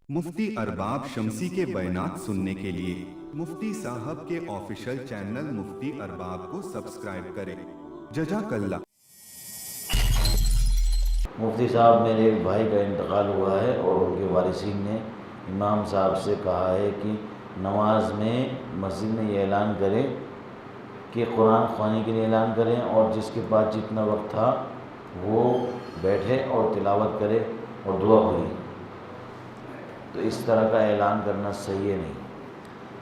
मुफ्ती अरबाब शमसी के बयानात सुनने के लिए मुफ्ती साहब के ऑफिशियल चैनल मुफ्ती अरबाब को सब्सक्राइब करें। जज़ाकल्लाह। मुफ्ती साहब, मेरे एक भाई का इंतकाल हुआ है और उनके वारिसीन ने इमाम साहब से कहा है कि नमाज में मस्जिद में ये ऐलान करें कि कुरान ख़वानी के लिए ऐलान करें और जिसके पास जितना वक्त था वो बैठे और तिलावत करे और दुआ पढ़े। तो इस तरह का ऐलान करना सही है नहीं।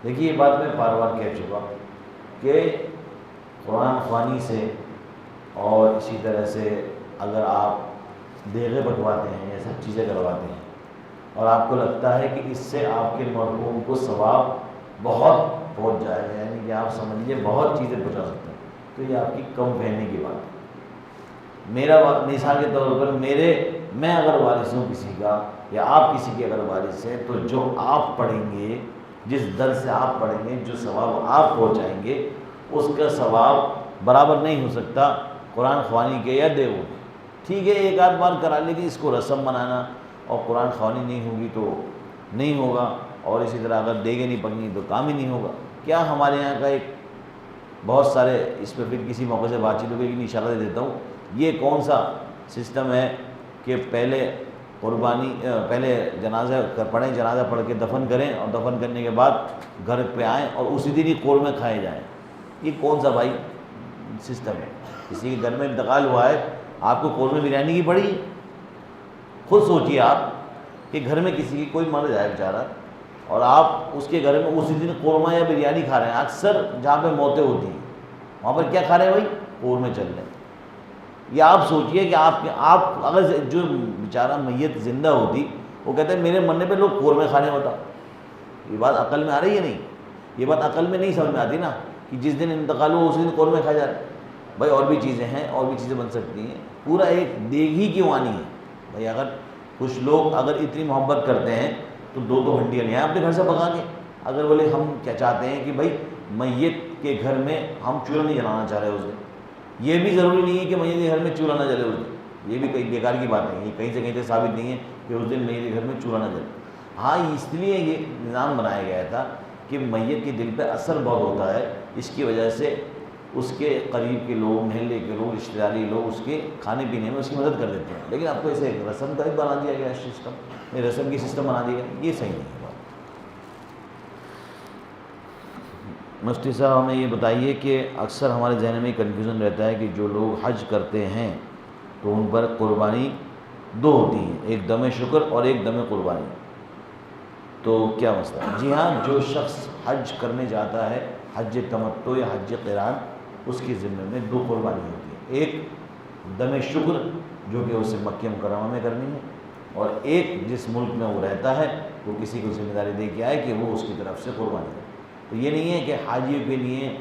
देखिए, ये बात मैं बार बार कह चुका कि कुरान ख़वानी से और इसी तरह से अगर आप देगे बंटवाते हैं या सब चीज़ें करवाते हैं और आपको लगता है कि इससे आपके मरहूम को सवाब बहुत पहुंच जाएगा, यानी कि आप समझिए बहुत चीज़ें पहुंचा सकते हैं, तो ये आपकी कम फहमी की बात है। मेरा मिसाल के तौर पर मैं अगर वारिस हूँ किसी का या आप किसी के अगर वारिस हैं, तो जो आप पढ़ेंगे, जिस दर से आप पढ़ेंगे, जो सवाब आप पहुँचाएँगे, उसका सवाब बराबर नहीं हो सकता कुरान ख़वानी के या देवों के। ठीक है, एक आध बार करा लेकिन इसको रस्म बनाना और कुरान ख़वानी नहीं होगी तो नहीं होगा, और इसी तरह अगर देगे नहीं पकनी तो काम ही नहीं होगा। क्या हमारे यहाँ का एक बहुत सारे इस पर फिर किसी मौके से बातचीत होगी, लेकिन इशारा दे देता हूँ, ये कौन सा सिस्टम है कि पहले कुर्बानी पहले जनाजा पढ़ें, जनाजा पढ़ के दफन करें और दफन करने के बाद घर पे आएँ और उसी दिन ही कोरमे खाए जाएँ। ये कौन सा भाई सिस्टम है? किसी के घर में इंतकाल हुआ है, आपको कोरमे बिरयानी की पड़ी? खुद सोचिए आप कि घर में किसी की कोई मर जाए बेचारा और आप उसके घर में उसी दिन कोरमा या बिरयानी खा रहे हैं। अक्सर जहाँ पे मौतें होती हैं वहाँ पर क्या खा रहे हैं भाई? कोरमे चल रहे हैं। या आप सोचिए कि आप अगर जो बेचारा मैयत ज़िंदा होती, वो कहते हैं मेरे मरने पे लोग कोरमे खाने होता। ये बात अकल में आ रही है? नहीं, ये बात अकल में नहीं समझ में आती ना, कि जिस दिन इंतकाल हो उसी दिन कोरमे खाए जा रहे हैं। भाई और भी चीज़ें हैं, और भी चीज़ें बन सकती हैं। पूरा एक देगी की वानी है भाई। अगर कुछ लोग अगर इतनी मोहब्बत करते हैं तो दो दो हंडियाँ ले आए अपने घर से पका के। अगर बोले हम क्या चाहते हैं कि भाई मैयत के घर में हम चूल्हा नहीं जलाना चाह रहे उस दिन, ये भी ज़रूरी नहीं है कि मैयत के घर में चूल्हा ना जले उस दिन, ये भी कई बेकार की बात है। ये कहीं से कहीं से साबित नहीं है कि उस दिन मैयत के घर में चूल्हा ना जले। हाँ, इसलिए ये निज़ाम बनाया गया था कि मैयत के दिल पर असर बहुत होता है, इसकी वजह से उसके करीब के लोग, महल्ले के लोग, रिश्तेदारी लोग उसके खाने पीने में उसकी मदद कर देते हैं। लेकिन आपको ऐसे रस्म का भी बना दिया गया सिस्टम, ये रस्म की सिस्टम बना दिया गया, ये सही नहीं है बात। मुफ्ती साहब, हमें ये बताइए कि अक्सर हमारे जहन में कन्फ्यूज़न रहता है कि जो लोग हज करते हैं तो उन पर कुर्बानी दो होती हैं, एक दम शुक्र और एक दम कुर्बानी, तो क्या मसला है? जी हाँ, जो शख्स हज करने जाता है, हज तमत्तो या हज क़िरान, उसके ज़िम्मे में दो कुर्बानी होती है। एक दम शुक्र जो कि उसे मक्के मुकर्रमा में करनी है, और एक जिस मुल्क में वो रहता है वो किसी को ज़िम्मेदारी दे के आए कि वो उसकी तरफ से कुर्बानी करे। तो ये नहीं है कि हाजियों के लिए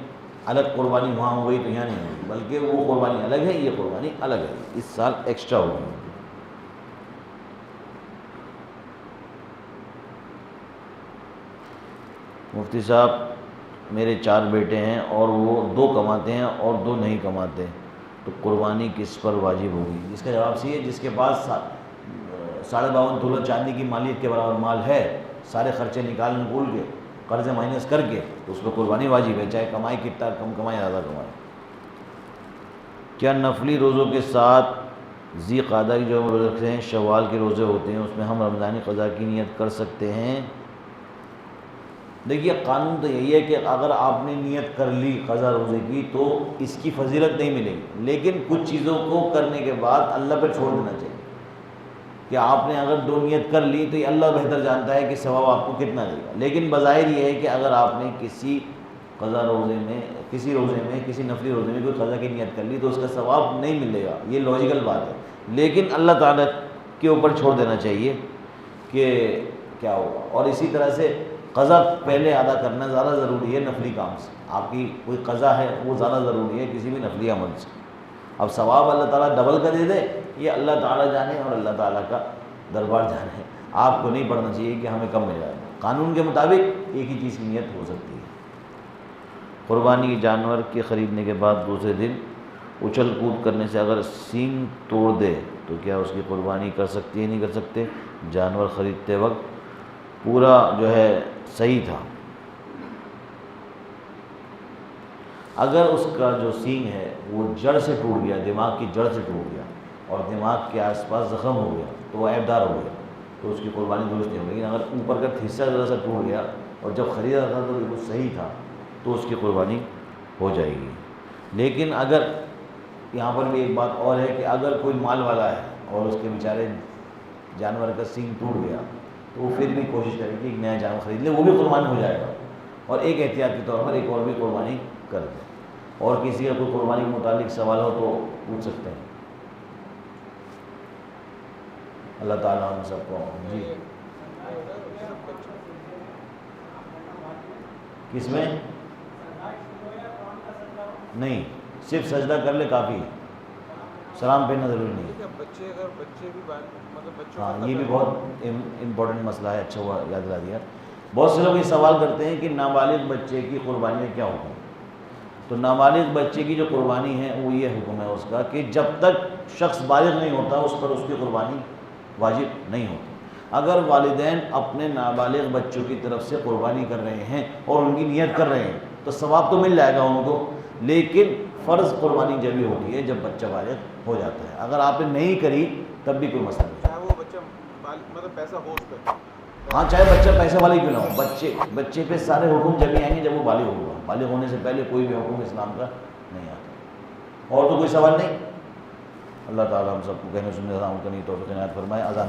अलग कुर्बानी वहाँ हो गई तो यहाँ नहीं होगी, बल्कि वो कुर्बानी अलग है, ये कुर्बानी अलग है, इस साल एक्स्ट्रा होगी। मुफ्ती साहब, मेरे 4 बेटे हैं और वो 2 कमाते हैं और 2 नहीं कमाते, तो कुर्बानी किस पर वाजिब होगी? इसका जवाब सही है, जिसके पास 52.5 तोला चांदी की मालियत के बराबर माल है, सारे खर्चे निकाल निकूल के, कर्ज़े माइनस करके, तो उस पर कुर्बानी वाजिब है, चाहे कमाई कितना कम कमाए ज़्यादा कमाए। क्या नफली रोज़ों के साथ ज़ी क़ादा की जो हम रोज़े रखते हैं, शव्वाल के रोज़े होते हैं, उसमें हम रमज़ानी क़ज़ा की नियत कर सकते हैं? देखिए, कानून तो यही है कि अगर आपने नियत कर ली क़ज़ा रोज़े की तो इसकी फजीलत नहीं मिलेगी, लेकिन कुछ चीज़ों को करने के बाद अल्लाह पर छोड़ देना चाहिए। कि आपने अगर 2 नियत कर ली तो ये अल्लाह बेहतर जानता है कि सवाब आपको कितना देगा, लेकिन बज़ाहिर ये है कि अगर आपने किसी क़ज़ा रोज़े में, किसी रोज़े में, किसी नफली रोज़े में कोई क़ज़ा की नियत कर ली तो उसका सवाब नहीं मिलेगा, ये लॉजिकल बात है। लेकिन अल्लाह ताला के ऊपर छोड़ देना चाहिए कि क्या होगा। और इसी तरह से क़ज़ा पहले अदा करना ज़्यादा ज़रूरी है नफली काम से। आपकी कोई क़ज़ा है वो ज़्यादा ज़रूरी है किसी भी नफली अमल से। अब सवाब अल्लाह ताला डबल कर दे, ये अल्लाह ताला जाने और अल्लाह ताला का दरबार जाने। आपको नहीं पढ़ना चाहिए कि हमें कम मिल जाएगा। कानून के मुताबिक एक ही चीज़ की नियत हो सकती है। कुर्बानी के जानवर के ख़रीदने के बाद दूसरे दिन उछल कूद करने से अगर सींग तोड़ दे तो क्या उसकी कुर्बानी कर सकती है? नहीं कर सकते? जानवर ख़रीदते वक्त پورا جو ہے صحیح تھا۔ اگر اس کا جو سینگ ہے وہ جڑ سے ٹوٹ گیا، دماغ کی جڑ سے ٹوٹ گیا اور دماغ کے آس پاس زخم ہو گیا تو وہ عیب دار ہو گیا، تو اس کی قربانی درست نہیں ہوگی۔ لیکن اگر اوپر کا حصہ ذرا سا ٹوٹ گیا اور جب خریدا تھا تو بالکل صحیح تھا تو اس کی قربانی ہو جائے گی۔ لیکن اگر یہاں پر بھی ایک بات اور ہے کہ اگر کوئی مال والا ہے اور اس کے بیچارے جانور کا سینگ ٹوٹ گیا تو وہ پھر بھی کوشش کرے کہ ایک نیا جانور خرید لے، وہ بھی قربانی ہو جائے گا، اور ایک احتیاط کے طور پر ایک اور بھی قربانی کر دے۔ اور کسی کا کوئی قربانی کے متعلق سوال ہو تو پوچھ سکتے ہیں۔ اللہ تعالیٰ ہم سب کو جی کس میں نہیں، صرف سجدہ کر لے کافی ہے، سلام پھیرنا ضروری نہیں ہے۔ بچے اگر بچے بھی مطلب بچوں ہاں یہ بھی بہت امپورٹنٹ مسئلہ ہے، اچھا ہوا یاد دلا دیا۔ بہت سے لوگ یہ سوال کرتے ہیں کہ نابالغ بچے کی قربانی کا کیا حکم ہے؟ تو نابالغ بچے کی جو قربانی ہے وہ یہ حکم ہے اس کا کہ جب تک شخص بالغ نہیں ہوتا اس پر اس کی قربانی واجب نہیں ہوتی۔ اگر والدین اپنے نابالغ بچوں کی طرف سے قربانی کر رہے ہیں اور ان کی نیت کر رہے ہیں تو ثواب تو مل جائے گا ان کو، لیکن فرض قربانی جب بھی ہوتی ہے جب بچہ بالغ ہو جاتا ہے۔ اگر آپ نے نہیں کری تب بھی کوئی مسئلہ نہیں۔ چاہے وہ بچہ مطلب پیسہ ہو اس پہ، ہاں چاہے بچہ پیسے والا ہی کیوں نہ ہو، بچے پہ سارے حکم جب ہی آئیں گے جب وہ بالغ ہوگا۔ بالغ ہونے سے پہلے کوئی بھی حکم اسلام کا نہیں آتا۔ اور تو کوئی سوال نہیں۔ اللہ تعالیٰ ہم سب کو کہنے سننے کا توفیق عنایت فرمائے۔ اذان